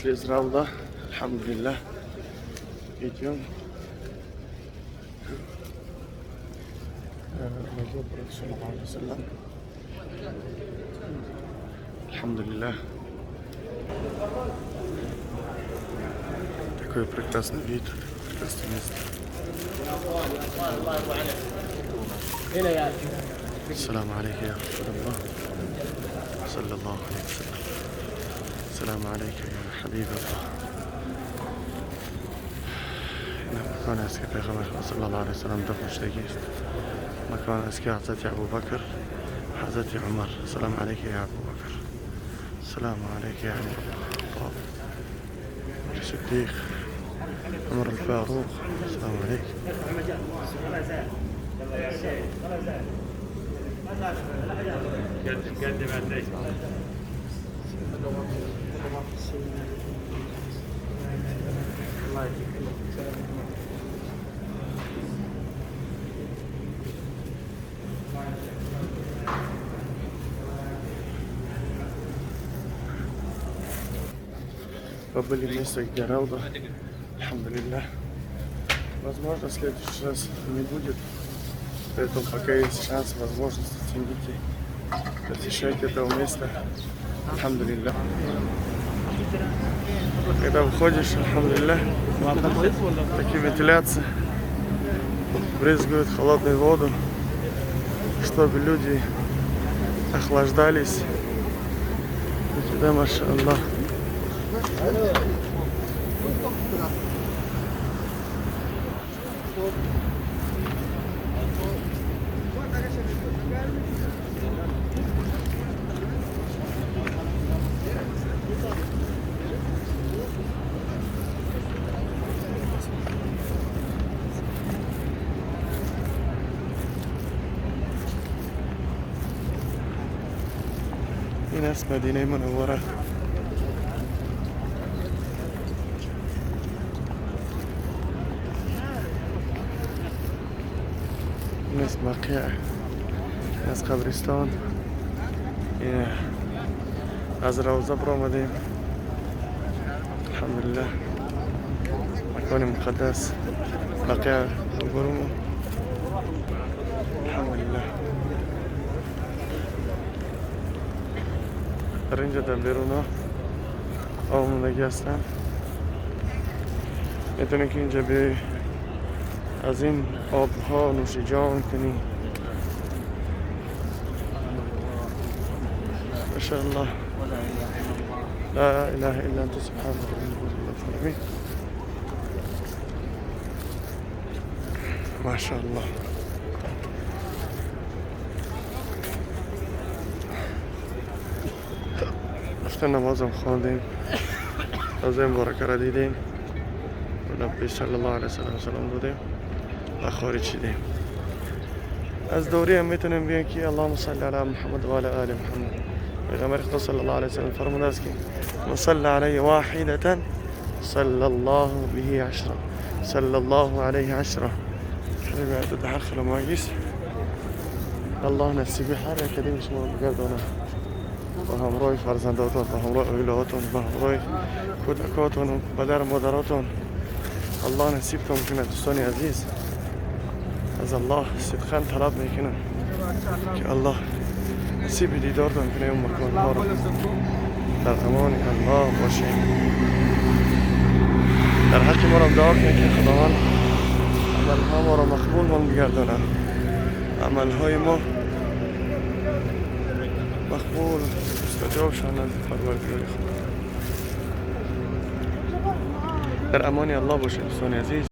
الروضة الحمد لله. اليوم نزور صلى الله عليه وسلم الحمد لله. Такой прекрасный вид, прекрасное место. السلام عليك يا رسول الله صلى الله عليه وسلم. السلام عليك يا حبيب الله. مكان اسکی پیغمبر صلی الله علیه وسلم دفن شدگی است. مکان اسکی حضرت ابوبکر، حضرت عمر. السلام عليك يا ابو بكر. السلام عليك يا علي الخطاب، الصديق، عمر الفاروق. السلام عليك. Побыли место, где Рауда. Алхамдулилlah. Возможно, в следующий раз не будет. Поэтому пока есть шанс, возможность, оцените, посещайте этого места. Алхамдулилlah. Когда выходишь, алхамдулилlah, такие вентиляции, брызгают холодную воду, чтобы люди охлаждались. И тогда, машаллах. في ناس مدينة منورة. ناس بقيع، ناس قبرستان. از روضه برآمدیم. الحمدلله مکان مقدس بقیع بریم. الحمدلله در اینجا در بیرونا آمونگی هستن. میتونی که اینجا بیایی از این آبها نوش جان کنی. ماشاءالله. لا اله الا انت سبحانك اني كنت من الظالمين. ماشاءالله. رفتن نمازم خواندیم، روزه مبارکه را دیدیم و نبی صلی الله علیه وسلم سلام دادیم و خارج شدیم. از دوری هم میتونیم بگیم که اللهم صل علی محمد و علی آل محمد. پیغمبر خدا صلی الله علیه وسلم فرموده است که من صلی علیه واحدة صلی الله به عشرة، صلی الله علیه عشرة. حبیبی عدد هر خلماییست. الله نصیبی هر کدیم شما بگردانه با همراه فرزنداتون، با همراه اولادتون، با همراه کودکاتون، پدر مادراتون. الله نصیبتون کنه. دوستان عزیز، از الله صدقاً طلب میکنم که الله نصیب دیدارتون کنه اون مکانها رو. در امان الله باشیم. در حق ما را دعا کنیم که خداوند عملها ما را مقبول من بگردانه. عملهای ما مقبول مستجاب شاند پروردگار خدا. در امان الله باشید دوستان عزیز.